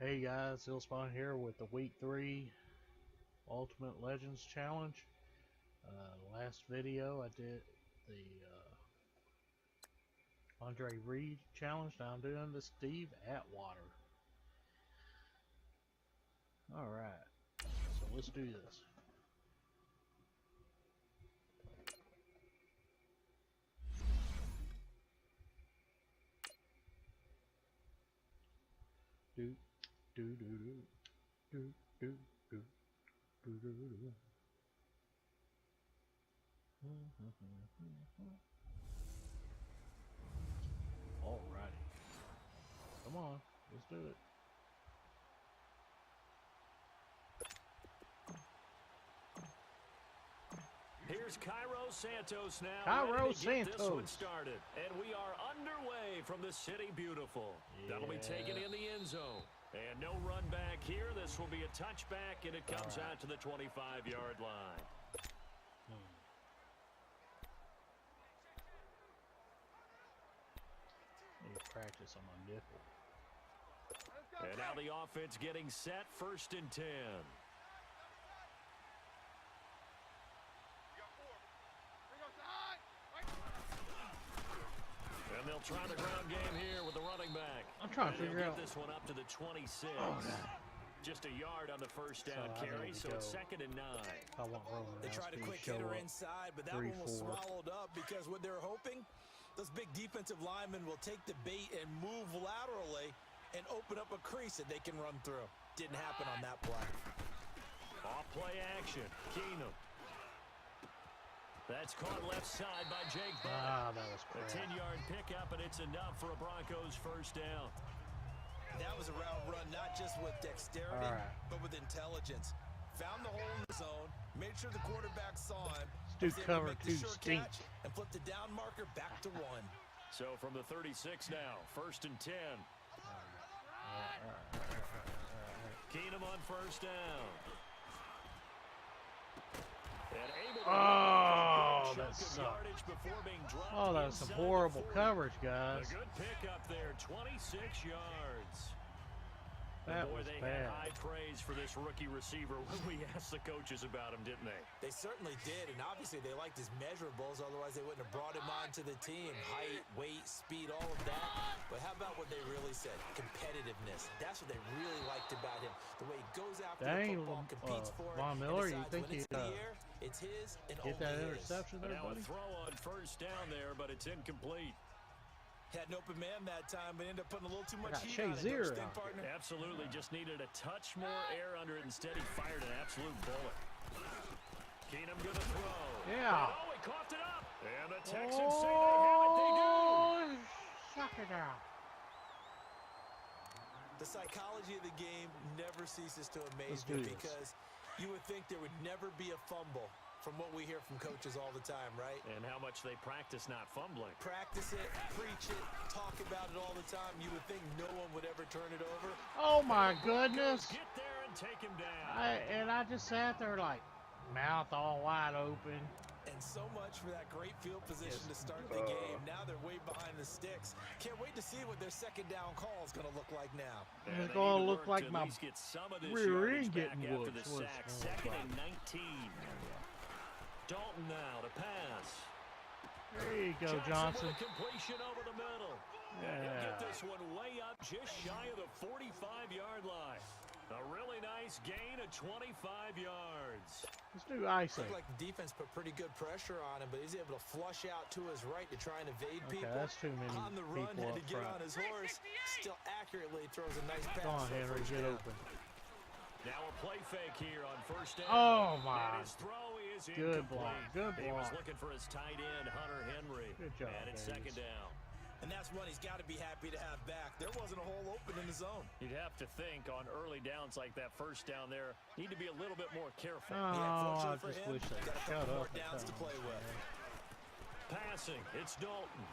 Hey guys, Illspawn here with the Week 3 Ultimate Legends Challenge. Last video I did the Andre Reed Challenge. Now I'm doing the Steve Atwater. Alright, so let's do this. Do, do, do, do, do, do, do, do, do. Alrighty. Come on, let's do it. Here's Cairo Santos now. Cairo This one Santos. started, and we are underway from the City Beautiful. Yeah. That'll be taken in the end zone. And no run back here. This will be a touchback, and it comes out to the 25-yard line. Need to practice on my nipple. And now the offense getting set, 1st and 10. And they'll try the ground game here with the running back. I'm trying to figure out this one up to the 26. Just a yard on the first down carry, so it's 2nd and 9. I want Roman. They tried a quick hitter inside, but that one was swallowed up because what they're hoping, those big defensive linemen will take the bait and move laterally and open up a crease that they can run through. Didn't happen on that play. Off play action. Keenum. That's caught left side by Jake Bell. That was crap. A 10-yard pickup, and it's enough for a Broncos 1st down. That was a route run, not just with dexterity, but with intelligence. Found the hole in the zone, made sure the quarterback saw him. Dude cover 2 stink. And flipped the down marker back to 1. So from the 36 now, 1st and 10. Keenum on 1st down. Oh, that sucked. Oh, that was some horrible coverage, guys. A good pickup there, 26 yards. That boy, was they bad. had high praise for this rookie receiver when we asked the coaches about him, didn't they? They certainly did, and obviously they liked his measurables, otherwise they wouldn't have brought him onto the team. Height, weight, speed, all of that. But how about what they really said? Competitiveness. That's what they really liked about him. The way he goes after the football, competes for it, Von Miller, you and think when he it's in the air, it's his and get only that his. interception there, now buddy? a throw on 1st down there, but it's incomplete. Had an open man that time, but ended up putting a little too much heat Shea on it. Zier Don't you think, partner? Absolutely, just needed a touch more air under it. Instead, he fired an absolute bullet. Keenum gonna throw. Yeah. Oh, he coughed it up. And the Texans say they have it. They do. Suck it out. The psychology of the game never ceases to amaze me because you would think there would never be a fumble from what we hear from coaches all the time, right? And how much they practice not fumbling. Practice it, preach it, talk about it all the time. You would think no one would ever turn it over. Oh my goodness. Get there and take him down. I just sat there like mouth all wide open. And so much for that great field position to start the game. Now they're way behind the sticks. Can't wait to see what their 2nd down call is going to look like now. It's going to look like my rear end getting whooped. 2nd and 19. Dalton now to pass. There you go, Johnson. Completion over the middle. Yeah. And he'll get this one way up just shy of the 45-yard line. A really nice gain of 25 yards. Let's do icing. Looked like the defense put pretty good pressure on him, but he's able to flush out to his right to try and evade people. That's too many on the run, people had up to get front. on his horse. Still accurately throws a nice pass. Come on, Henry, get open. Now a play fake here on 1st down. Oh my! And his throw is good incomplete. block. Good block. He was looking for his tight end, Hunter Henry. Good job, and it's Davis. 2nd down. And that's one he's got to be happy to have back. There wasn't a hole open in the zone. You'd have to think on early downs like that 1st down there, need to be a little bit more careful. Oh, I just wish they got a shut couple up. more downs to play with. Passing, it's Dalton.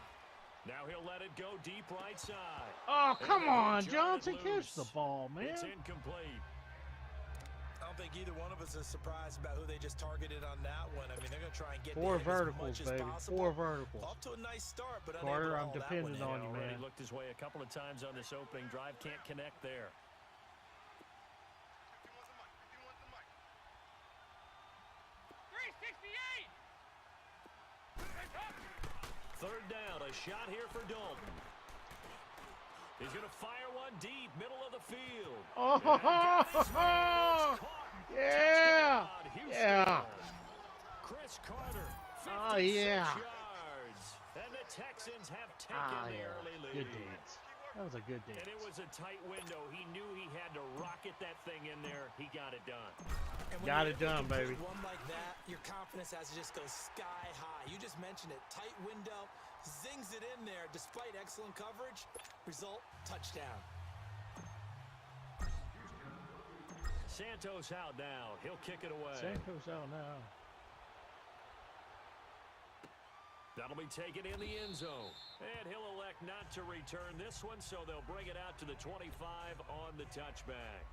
Now he'll let it go deep right side. Oh, come on, Johnson, Johnson, catch the ball, man. It's incomplete. I don't think either one of us is surprised about who they just targeted on that one. I mean, they're going to try and get 4 as verticals, much as baby. possible. 4 verticals. Off to a nice start, but Carter, I'm unable to haul that depending one on in. you, man. Already looked his way a couple of times on this opening drive. Can't connect there. third down. A shot here for Dalton. He's going to fire one deep, middle of the field. Oh, yeah. Yeah. Chris Carter, 56 Oh, yeah. yards. And the Texans have taken the early lead. Good dance. That was a good dance. And it was a tight window. He knew he had to rocket that thing in there. He got it done. Got it done, baby. One like that, your confidence has to just go sky high. You just mentioned it. Tight window, zings it in there despite excellent coverage. Result, touchdown. Santos out now. He'll kick it away. Santos out now. That'll be taken in the end zone. And he'll elect not to return this one, so they'll bring it out to the 25 on the touchback.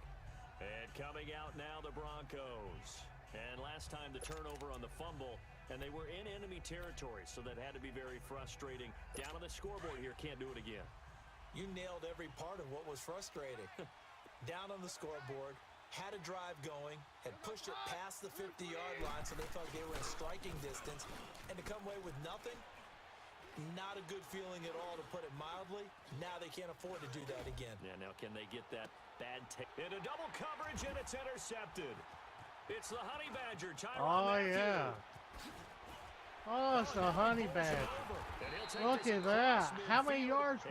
And coming out now, the Broncos. And last time, the turnover on the fumble, and they were in enemy territory, so that had to be very frustrating. Down on the scoreboard here, can't do it again. You nailed every part of what was frustrating. Down on the scoreboard, had a drive going, had pushed it past the 50-yard line, so they thought they were in striking distance, and to come away with nothing, not a good feeling at all, to put it mildly. Now they can't afford to do that again. Yeah, now can they get that bad into double coverage, and it's intercepted. It's the Honey Badger, Tyrann Mathieu. Yeah. Oh, it's the Honey Badger. Look at that. How many yards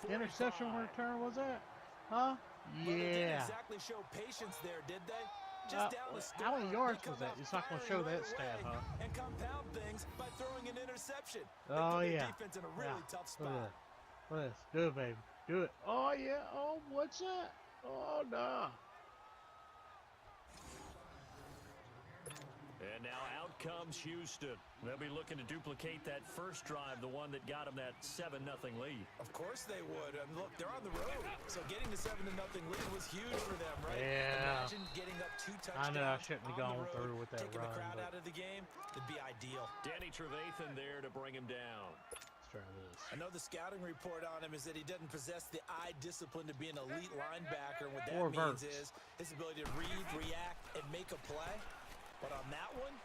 interception return was that? Huh? Well, they didn't Yeah. exactly show patience there, did they? Just down the how many score, yards they was come that? out It's not going to show firing that right stat, away huh? And compound things by throwing an interception. They Oh, put the yeah. defense in a really tough Look spot. at this. Look at this. Do it, baby. Do it. Oh, yeah. Oh, what's that? Oh, no. And now out comes Houston. They'll be looking to duplicate that first drive, the one that got them that 7-0 lead. Of course they would. And look, they're on the road. So getting the 7-0 lead was huge for them, right? Yeah. Imagine getting up 2 I touchdowns. know I shouldn't have on gone the road, through with that taking run. the crowd But out of the game. It'd be ideal. Danny Trevathan there to bring him down. let's try this. I know the scouting report on him is that he doesn't possess the eye discipline to be an elite linebacker. And what that 4 means verts. is his ability to read, react, and make a play. But on that one,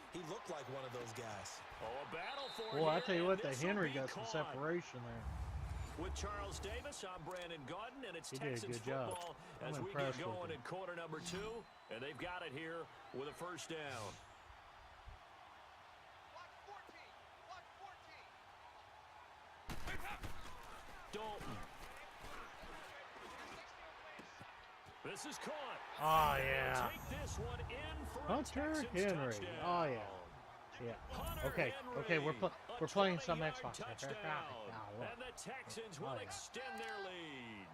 he looked like one of those guys. Oh, a battle for Well, I here, tell you and what, the this'll Henry be got some caught. separation there. With Charles Davis, I'm Brandon Gaudin, and it's He did a Texans good job. football I'm as we impressed get with going him. in quarter number 2, and they've got it here with a first down. Dalton. This is caught. Oh, yeah. Take this one in for Hunter a Texans Henry. touchdown. Oh, yeah. Yeah. Hunter Okay. Henry, Okay, we're a playing some 20-yard Xbox. touchdown. Oh, And the Texans will yeah. extend their lead.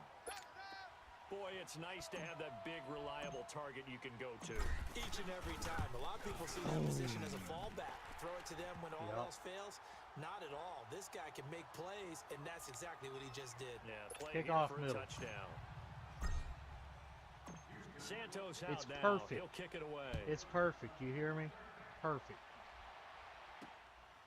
Boy, it's nice to have that big, reliable target you can go to. Each and every time. A lot of people see that position as a fallback. Throw it to them when all else fails. Not at all. This guy can make plays, and that's exactly what he just did. Yeah, play Kick here off for middle. a touchdown. Santos out It's now. perfect. He'll kick it away. It's perfect. You hear me? Perfect.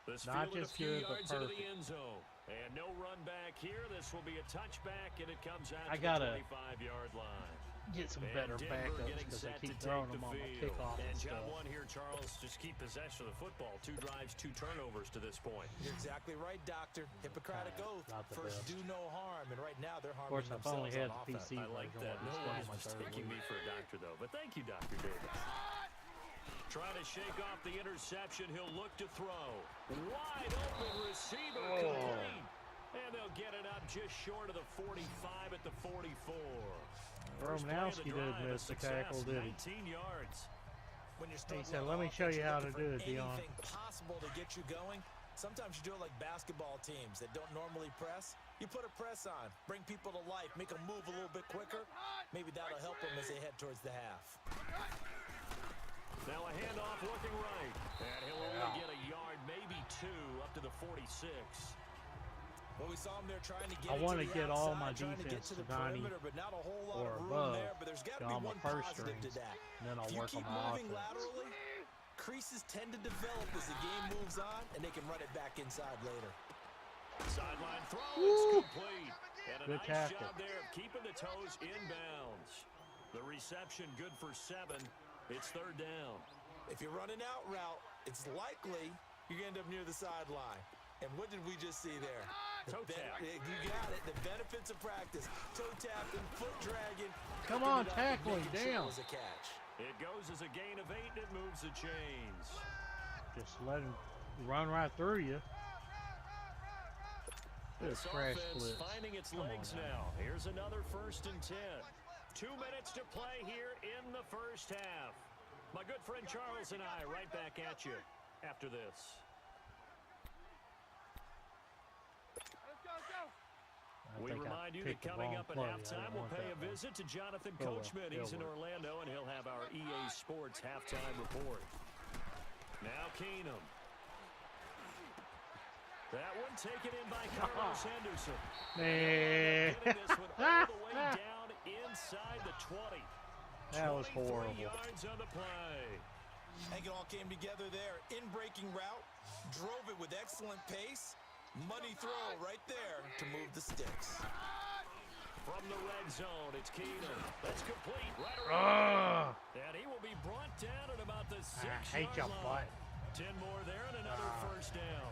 This not fielded just a few good, but yards into the perfect. end zone. And no run back here. This will be a touchback, and it comes out I to gotta the 25-yard line. Get some And better Denver backups getting because they set keep to throwing take them the on my field. kickoff And and job stuff. one here, Charles. Just keep possession of the football. 2 drives, 2 turnovers to this point. You're exactly right, Doctor. Hippocratic oath. Not the First, best. do no harm. And right now, they're Of harming course, I've only themselves had on the offense. PC I like version. that. It's No still one's my third mistaking week. me for a doctor, though. But thank you, Dr. Davis. Trying to shake off the interception. He'll look to throw. Wide open receiver complete. And they'll get it up just short of the 45 at the 44. First play of the Romanowski didn't drive, a miss the success, tackle, did he? 19 yards. When you're He struggling said, on "Let me show offense, you you're how looking to do for it, Dion." anything possible to get you going. Sometimes you do it like basketball teams that don't normally press. You put a press on, bring people to life, make them move a little bit quicker. Maybe that'll help them as they head towards the half. Now a handoff looking right. And he'll only get a yard, maybe 2, up to the 46. Well, we saw him there trying to get I want to to the get all outside, my trying to get defense to to the 90 perimeter, but not a whole lot or of room above. there. But there's got to Get be on my one first positive to strings, that. and then I'll If you work keep on my moving offense. laterally, creases tend to develop as the game moves on, and they can run it back inside later. Sideline throw, it's complete. And a Good nice tackle. job there of keeping the toes inbounds. The reception good for 7. It's third down. If you're running out route, it's likely you're going to end up near the sideline. And what did we just see there? Toe tap. You got it. The benefits of practice. Toe tapping, foot dragging. Come on, tackle him down. Sure it was a catch. It goes as a gain of 8, and it moves the chains. Just let him run right through you. This crash offense blitz. finding its Come legs on now. Here's another 1st and 10. 2 minutes to play here in the first half. My good friend Charles and I right back at you after this. We remind you that coming up at halftime, we'll pay a visit to Jonathan Coachman. He's in Orlando, and he'll have our EA Sports halftime report. Now Keenum. That one taken in by Carlos Henderson. Man. Getting this one all the way down inside the 20. That was horrible. 23 yards on the play. I think it all came together there. In-breaking route, drove it with excellent pace. Money throw right there to move the sticks. From the red zone, it's Keenum. That's complete right around. And he will be brought down at about the 6-yard line. 10 more there and another first down.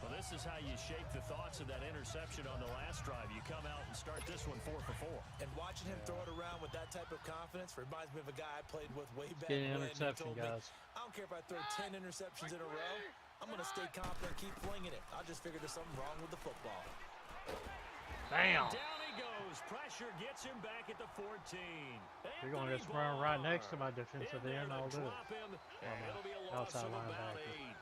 Well, this is how you shape the thoughts of that interception on the last drive. You come out and start this one 4 for 4. And watching him throw it around with that type of confidence reminds me of a guy I played with way back Get an when. interception, guys. I don't care if I throw 10 interceptions in a row. I'm going to stay confident and keep flinging it. I just figured there's something wrong with the football. Damn. Down he goes. Pressure gets him back at the 14. You're going to just run right next to my defensive end. I'll do it. It'll be a loss of about 8.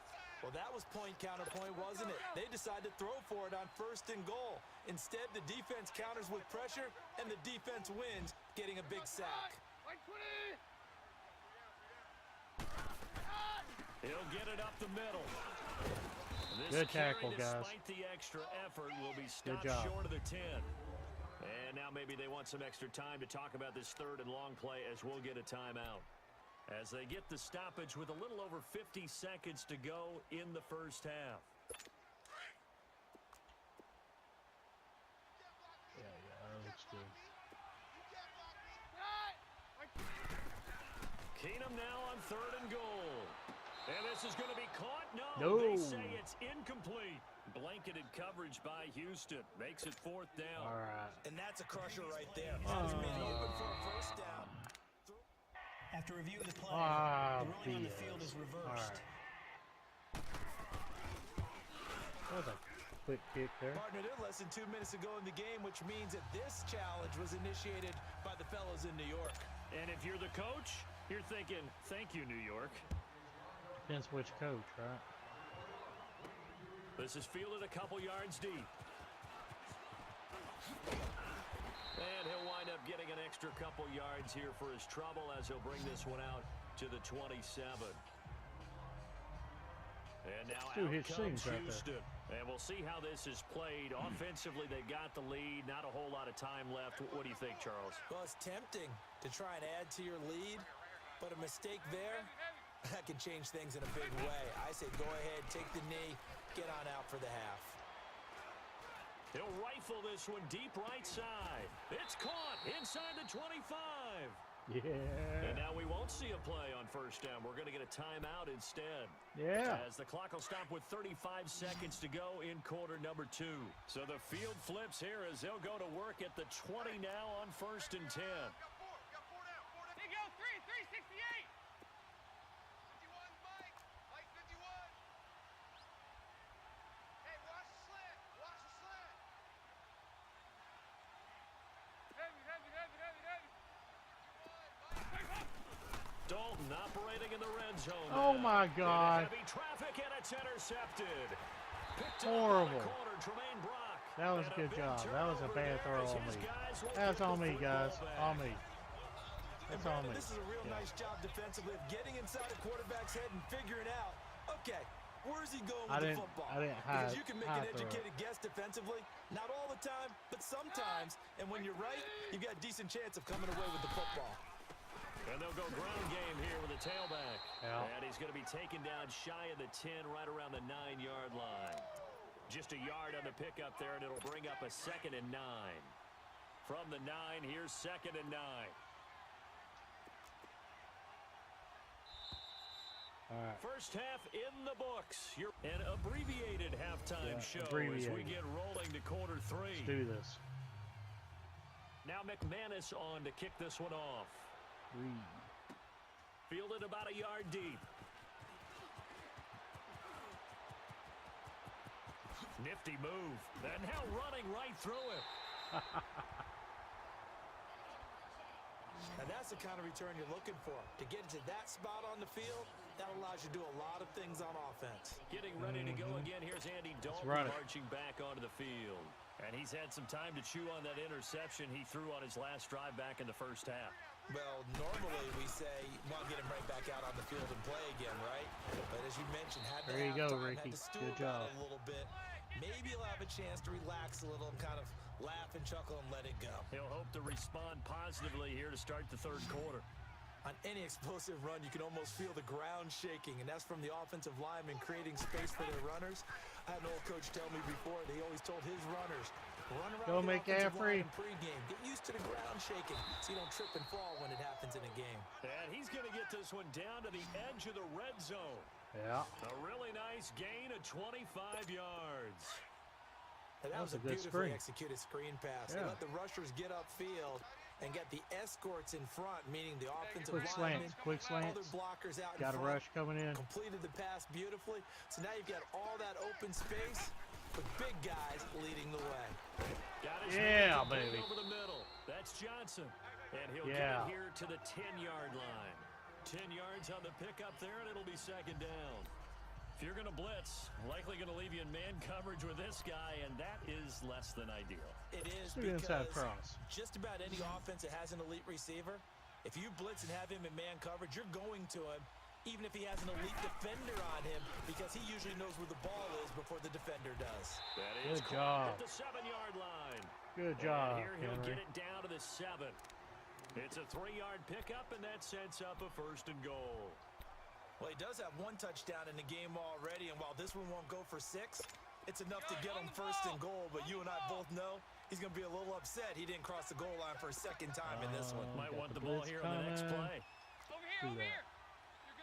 Well, that was point counterpoint, wasn't it? They decided to throw for it on 1st and goal. Instead, the defense counters with pressure, and the defense wins, getting a big sack. He'll get it up the middle. This Good tackle, guys. Despite the extra effort, will be stopped short of the 10. And now maybe they want some extra time to talk about this 3rd and long play as we'll get a timeout. As they get the stoppage with a little over 50 seconds to go in the first half. Yeah, that looks good. Keenum now on 3rd and goal. And this is going to be caught. No. They say it's incomplete. Blanketed coverage by Houston. Makes it 4th down. All right. And that's a crusher right there. Has many open for a first down. After reviewing the play, the ruling on the field is reversed. That was a quick kick there. Partner, they're less than 2 minutes ago in the game, which means that this challenge was initiated by the fellas in New York. And if you're the coach, you're thinking, thank you, New York. Depends which coach, right? This is fielded a couple yards deep. And he'll wind up getting an extra couple yards here for his trouble as he'll bring this one out to the 27. And now out comes Houston. And we'll see how this is played. Offensively, they've got the lead. Not a whole lot of time left. What do you think, Charles? Well, it's tempting to try and add to your lead, but a mistake there, that can change things in a big way. I say go ahead, take the knee, get on out for the half. He'll rifle this one deep right side. It's caught inside the 25. Yeah. And now we won't see a play on first down. We're going to get a timeout instead. Yeah. As the clock will stop with 35 seconds to go in quarter number 2. So the field flips here as they'll go to work at the 20 now on 1st and 10. Dalton operating in the red zone. Oh my God. Heavy traffic and it's intercepted. Horrible. That was a good job. That was a bad throw on me. That's on me, guys. On me. That's on me. This is a real nice job defensively of getting inside the quarterback's head and figuring out, okay, where's he going with the football? I didn't hide. Because you can make an educated guess defensively. Not all the time, but sometimes. And when you're right, you've got a decent chance of coming away with the football. And they'll go ground game here with a tailback. Yeah. And he's going to be taken down shy of the 10, right around the 9-yard line. Just a yard on the pickup there, and it'll bring up a 2nd and 9. From the 9, here's 2nd and 9. All right. First half in the books. An abbreviated halftime show as we get rolling to quarter 3. Let's do this. Now McManus on to kick this one off. Fielded about a yard deep. Nifty move. And now running right through him. And that's the kind of return you're looking for. To get into that spot on the field, that allows you to do a lot of things on offense. Getting ready to go again. Here's Andy Dalton marching back onto the field. And he's had some time to chew on that interception he threw on his last drive back in the first half. Well, normally we say you want to get him right back out on the field and play again, right? But as you mentioned, had to have time, had to stew about it a little bit. Maybe he'll have a chance to relax a little and kind of laugh and chuckle and let it go. He'll hope to respond positively here to start the third quarter. On any explosive run, you can almost feel the ground shaking, and that's from the offensive linemen creating space for their runners. I had an old coach tell me before that he always told his runners, run around the offensive line in pregame. Get used to the ground shaking so you don't trip and fall when it happens in a game. And he's going to get this one down to the edge of the red zone. Yeah. A really nice gain of 25 yards. And that was a beautifully executed screen pass. They let the rushers get upfield and get the escorts in front, meaning the offensive linemen, quick slants, other blockers out got in front. Got a rush coming in. Completed the pass beautifully. So now you've got all that open space with big guys leading the way. Baby. Over the middle. That's Johnson. And he'll get it here to the 10-yard line. 10 yards on the pickup there, and it'll be second down. If you're going to blitz, likely going to leave you in man coverage with this guy, and that is less than ideal. It is because just about any offense that has an elite receiver, if you blitz and have him in man coverage, you're going to him, even if he has an elite defender on him, because he usually knows where the ball is before the defender does. That is good job. At the 7-yard line. Good job, and here he'll get it down to the 7. It's a 3-yard pickup, and that sets up a 1st and goal. Well, he does have 1 touchdown in the game already, and while this one won't go for 6, it's enough to get him 1st and goal. But you and I both know he's going to be a little upset he didn't cross the goal line for a 2nd time in this one. Might want the ball here on the next play. Over here. You're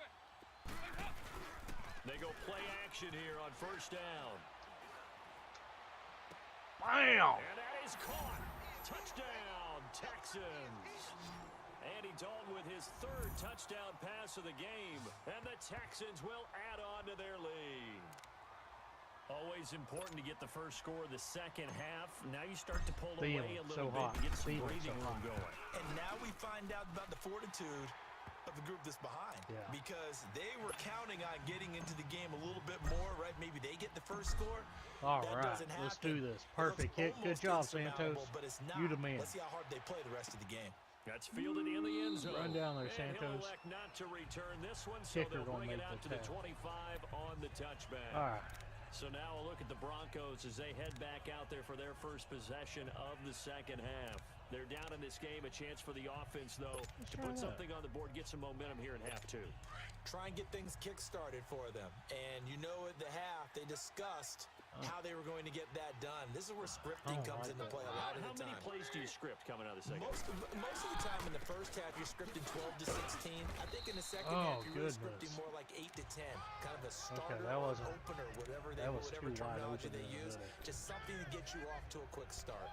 good. They go play action here on 1st down. Bam! And that is caught. Touchdown, Texans. Andy Dalton with his 3rd touchdown pass of the game, and the Texans will add on to their lead. Always important to get the first score of the second half. Now you start to pull away a little bit and get some breathing room going. And now we find out about the fortitude of the group that's behind, because they were counting on getting into the game a little bit more, right? Maybe they get the first score. All right, let's do this. Perfect hit. Good job, Santos. But it's not. You the man. Let's see how hard they play the rest of the game. That's fielded in the end zone. Run down there, and Santos. He'll elect not to return this one, so they'll bring it out to the 25 on the touchback. All right. So now a look at the Broncos as they head back out there for their first possession of the second half. They're down in this game. A chance for the offense, though, to put something on the board, get some momentum here in half 2. Try and get things kick-started for them. And you know at the half, they discussed how they were going to get that done. This is where scripting comes into play a lot of the time. How many plays do you script coming out of the second? Most of the time in the first half, you're scripting 12 to 16. I think in the second half, you're really scripting more like 8 to 10. Kind of a starter or opener, whatever terminology they use. Just something to get you off to a quick start.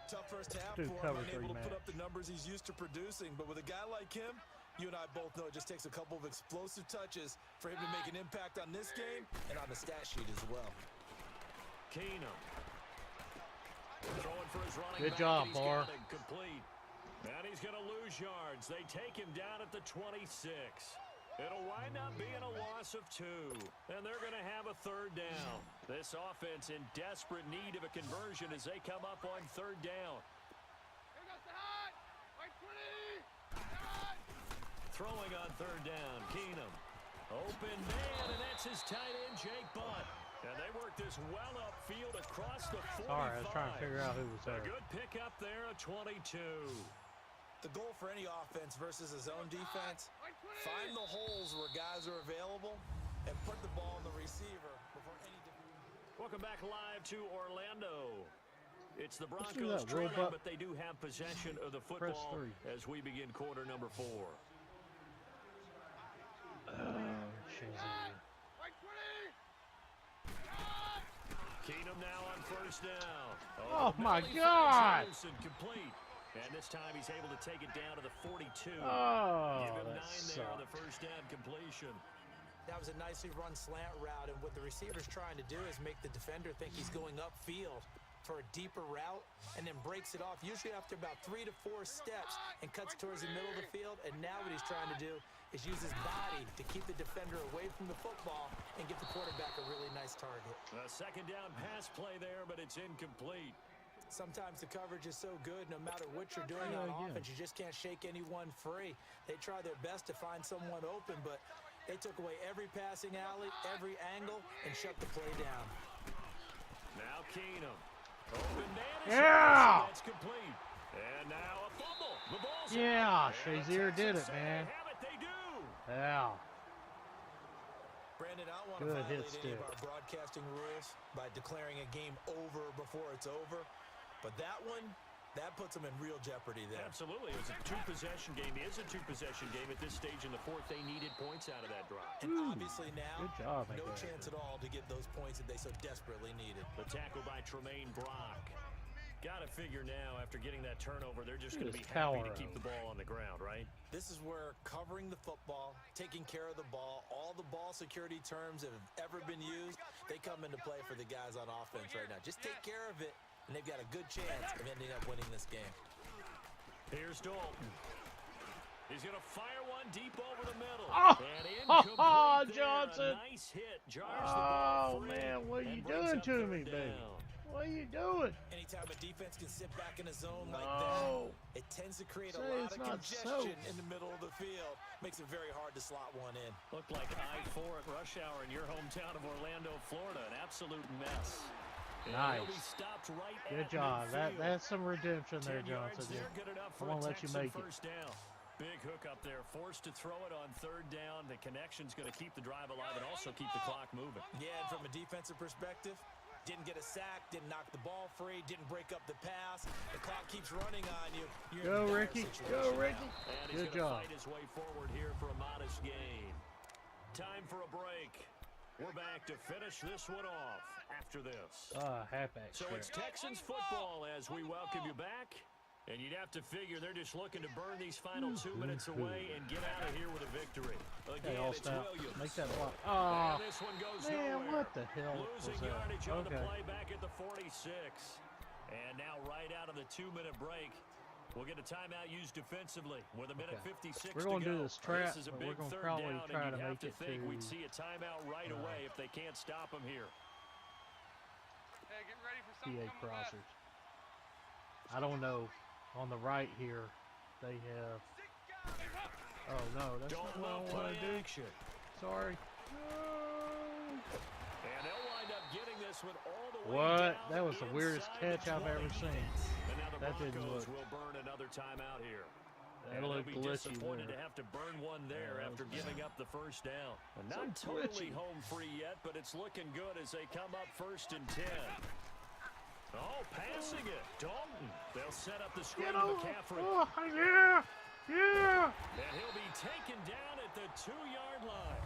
Tough first half for him, unable to put up the numbers he's used to producing. But with a guy like him, you and I both know it just takes a couple of explosive touches for him to make an impact on this game and on the stat sheet as well. Keenum throwing for his running Good job, Barr. Complete. And he's going to lose yards. They take him down at the 26. It'll wind up being a loss of 2. And they're going to have a 3rd down. This offense in desperate need of a conversion as they come up on 3rd down. Here goes the hot. Right 20. Throwing on 3rd down, Keenum. Open man, and that's his tight end, Jake Butt. And they work this well upfield across the 45. Sorry, I was trying to figure out who was there. A good pickup there, a 22. The goal for any offense versus a zone defense, find the holes where guys are available and put the ball on the receiver before any defense. Welcome back live to Orlando. It's the Broncos trailing, but they do have possession of the football as we begin quarter number 4. Shazier. Right 20. Keenum now on first down. Oh, the my middle, he God. finds it loose and complete. And this time he's able to take it down to the 42. Oh, Give him that 9 there on the sucked. first down completion. That was a nicely run slant route, and what the receiver's trying to do is make the defender think he's going upfield for a deeper route, and then breaks it off, usually after about 3 to 4 steps, and cuts towards the middle of the field. And now what he's trying to do is use his body to keep the defender away from the football and give the quarterback a really nice target. A second down pass play there, but it's incomplete. Sometimes the coverage is so good, no matter what you're doing on offense, you just can't shake anyone free. They try their best to find someone open, but they took away every passing alley, every angle, and shut the play down. Now Keenum. Open man. Yeah! That's complete. And now a fumble. The ball's Yeah, out. Shazier did it, Texans man. Have it, they do. Yeah. Brandon, I don't want to Good hit violate any stick. of our broadcasting rules by declaring a game over before it's over, but that one, that puts them in real jeopardy there. Absolutely. It was a two-possession game. It is a two-possession game at this stage in the fourth. They needed points out of that drive. And obviously now, Good job, no McGregor. chance at all to get those points that they so desperately needed. The tackle by Tremaine Brock. Got to figure now, after getting that turnover, they're just going to Look be at his happy power to keep out. the ball on the ground, right? This is where covering the football, taking care of the ball, all the ball security terms that have ever been used, they come into play for the guys on offense right now. Just take care of it, and they've got a good chance of ending up winning this game. Here's Dalton. He's going to fire one deep over the middle. Oh, And incomplete there. Johnson. A nice hit. Jars the ball Oh, free man, what are you and brings doing up to third me, baby? down. What are you doing? Anytime a defense can sit back in a zone like No. that, it tends to create a Say lot it's of not congestion soap. in the middle of the field. Makes it very hard to slot one in. Looked like I-4 at rush hour in your hometown of Orlando, Florida. An absolute mess. And Nice. he'll be stopped right Good at job. midfield. That's some redemption 10 there, yards Johnson. there, good enough I for a won't let you Texan make it. first down. Big hook up there, forced to throw it on third down. The connection's going to keep the drive alive and also keep the clock moving. Yeah, and from a defensive perspective, didn't get a sack, didn't knock the ball free, didn't break up the pass. The clock keeps running on you. You're Go, in a dire Ricky. situation Go, now. Ricky. And he's Good going to job. fight his way forward here for a modest gain. Time for a break. We're back to finish this one off after this. Halfback. So it's Texans football as we welcome you back. And you'd have to figure they're just looking to burn these final 2 minutes away and get out of here with a victory. Okay, Again, all it's stop. Williams. Make that block. And Oh, this one goes man, nowhere. what the hell was Losing that? yardage on the Okay. play back at the 46. And now right out of the 2-minute break, we'll get a timeout used defensively with a minute Okay. 56 We're to gonna go. do this trap, This is a but big we're gonna third probably down, try and to you'd have make to it think to, we'd see a timeout right away if they can't stop them here. Hey, get ready for PA something coming back. crossers. I don't know. On the right here, they have. Oh no, that's not Dalton what I off want play to do. action. Sorry. And they'll wind up getting this one all the way What? down That was the weirdest inside catch I've ever 20. seen. And now the That didn't Broncos look- will burn another timeout here. That And they'll looked be glitchy disappointed there. to have to burn one there Yeah, that after was giving bad. up the first down. And So not totally glitchy. home free yet, but it's looking good as they come up 1st and 10. Oh, passing it. Dalton. They'll set up the screen Get to over. McCaffrey. Oh, yeah. Yeah. And he'll be taken down at the 2-yard line.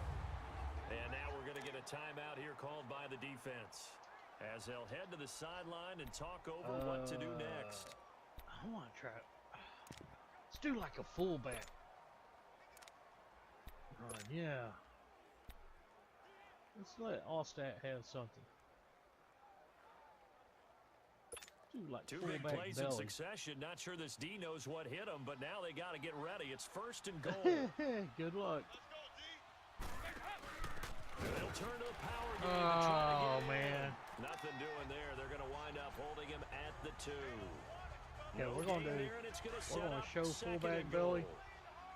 And now we're going to get a timeout here called by the defense as they'll head to the sideline and talk over what to do next. I want to try. Let's do like a fullback run. Yeah. Let's let Allstat have something. Do like Two big fullback plays in belly. succession. Not sure this D knows what hit him, but now they got to get ready. It's 1st and goal. Good luck. They'll turn to the power game and try to Oh get man. in. Nothing doing there. They're going to wind up holding him at the 2. Okay, No we're gonna gain do. there, and it's gonna We're set gonna up show 2nd fullback and belly goal.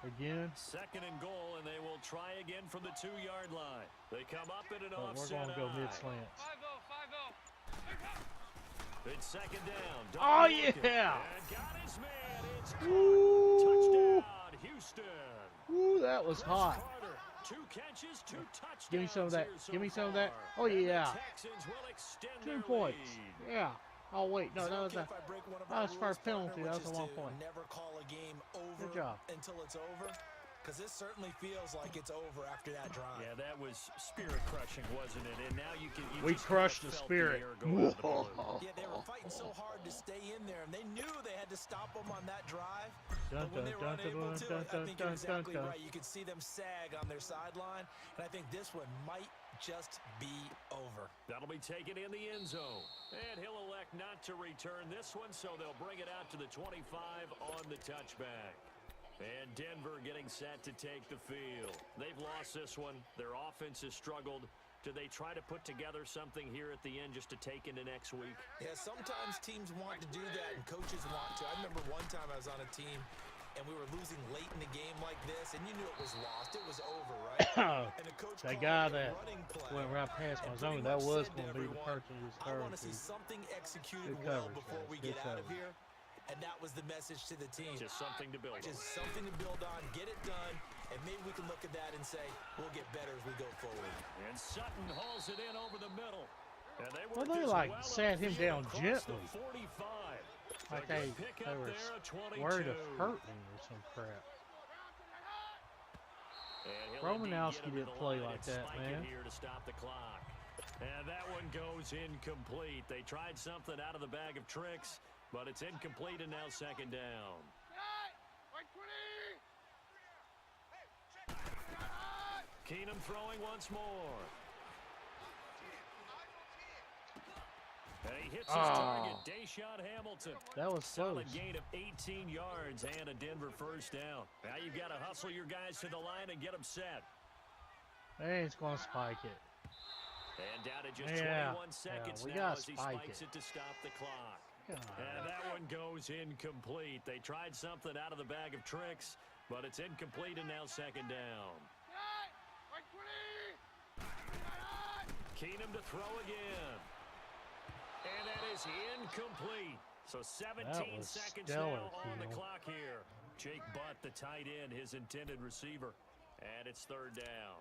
again. 2nd and goal, and they will try again from the 2-yard line. They come up in an But we're offset gonna go eye. mid slants. 5-0, 5-0. It's 2nd down. Oh, Dalton looking, yeah. And got his man. It's Carter. Woo! Touchdown, Houston. Woo, that was Chris hot. Carter, 2 catches, 2 touchdowns. Give me some of that. here so Give me some of that. far. Oh And the yeah. Texans will extend 2 their points. lead. Yeah. Oh wait, no, Is it that was okay a. if I break one of that our was rules, first penalty. partner, That which was is a 1 to point. Never call a game over Good job. until it's over. because this certainly feels like it's over after that drive. Yeah, that was spirit-crushing, wasn't it? And now you can. We crushed the spirit. Yeah, they were fighting so hard to stay in there, and they knew they had to stop them on that drive. But when they were unable to, I think you're exactly right. You could see them sag on their sideline, and I think this one might just be over. That'll be taken in the end zone. And he'll elect not to return this one, so they'll bring it out to the 25 on the touchback. And Denver getting set to take the field. They've lost this one. Their offense has struggled. Do they try to put together something here at the end just to take into next week? Yeah, sometimes teams want to do that and coaches want to. I remember one time I was on a team and we were losing late in the game like this, and you knew it was lost. It was over, right? And the coach that guy that went right past my zone, that was going to be the person who's I want to see something executed well before we get out of here. And that was the message to the team. Just something to build on. Just something to build on. Get it done. And maybe we can look at that and say, we'll get better as we go forward. And Sutton hauls it in over the middle. And they like sat him down gently. Like they were worried of hurting or some crap. Romanowski didn't play like that, man. Here to stop the clock. And that one goes incomplete. They tried something out of the bag of tricks, but it's incomplete and now second down. Keenum throwing once more. And he hits his target, Deshaun Hamilton. That was solid gain of 18 yards and a Denver first down. Now you've got to hustle your guys to the line and get them set. Hey, it's going to spike it. And down to just 21 seconds now as he spikes it to stop the clock. And that one goes incomplete. They tried something out of the bag of tricks, but it's incomplete and now second down. Keenum to throw again. And that is incomplete. So 17 seconds now on the clock here. Jake Butt, the tight end, his intended receiver. And it's third down.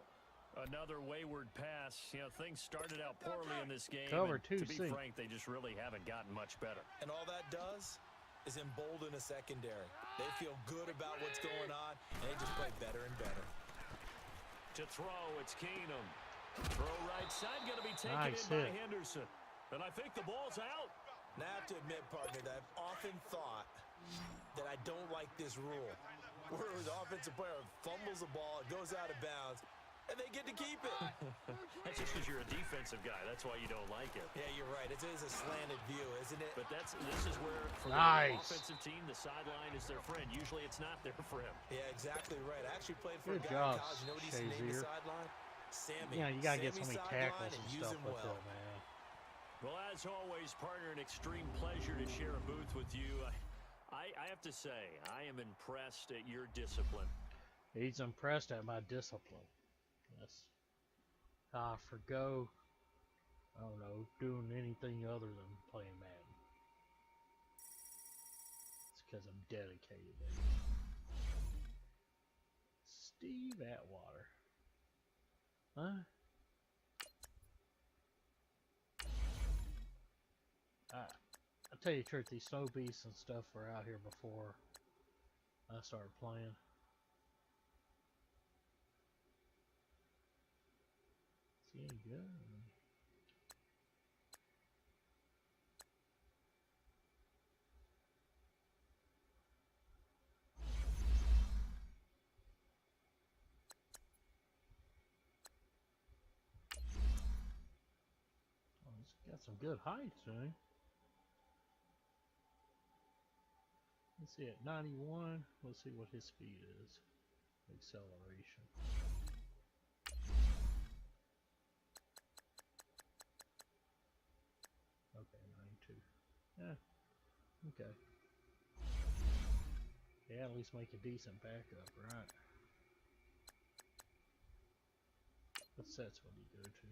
Another wayward pass. You know, things started out poorly in this game. Cover to be frank, they just really haven't gotten much better. And all that does is embolden a secondary. They feel good about what's going on, and they just play better and better. To throw, it's Keenum. Throw right side, going to be taken in by Henderson. And I think the ball's out. Now, I have to admit, partner, that I've often thought that I don't like this rule. Where the offensive player fumbles the ball, it goes out of bounds, and they get to keep it. That's just because you're a defensive guy. That's why you don't like it. Yeah, you're right. It is a slanted view, isn't it? But this is where, for the offensive team, the sideline is their friend. Usually it's not their friend. Yeah, exactly right. I actually played for a guy in college. You know what he used to name the sideline? Sammy. Yeah, you got to get so many tackles and stuff with it, man. Well, as always, partner, an extreme pleasure to share a booth with you. I have to say, I am impressed at your discipline. He's impressed at my discipline. Yes. I forgo, I don't know, doing anything other than playing Madden. It's because I'm dedicated. Steve Atwater. Huh? I'll tell you the truth, these snow beasts and stuff were out here before I started playing. Is he any good? Oh, he's got some good height, man. Let's see, at 91, let's see what his speed is. Acceleration. Okay, 92. Yeah, okay. Yeah, at least make a decent backup, right? What sets would he go to?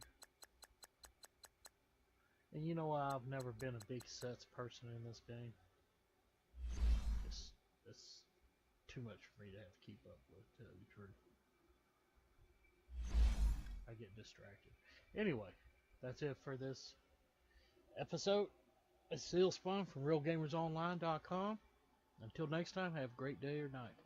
And you know, I've never been a big sets person in this game. It's too much for me to have to keep up with, to tell you the truth. I get distracted. Anyway, that's it for this episode. It's Seal Spun from RealGamersOnline.com. Until next time, have a great day or night.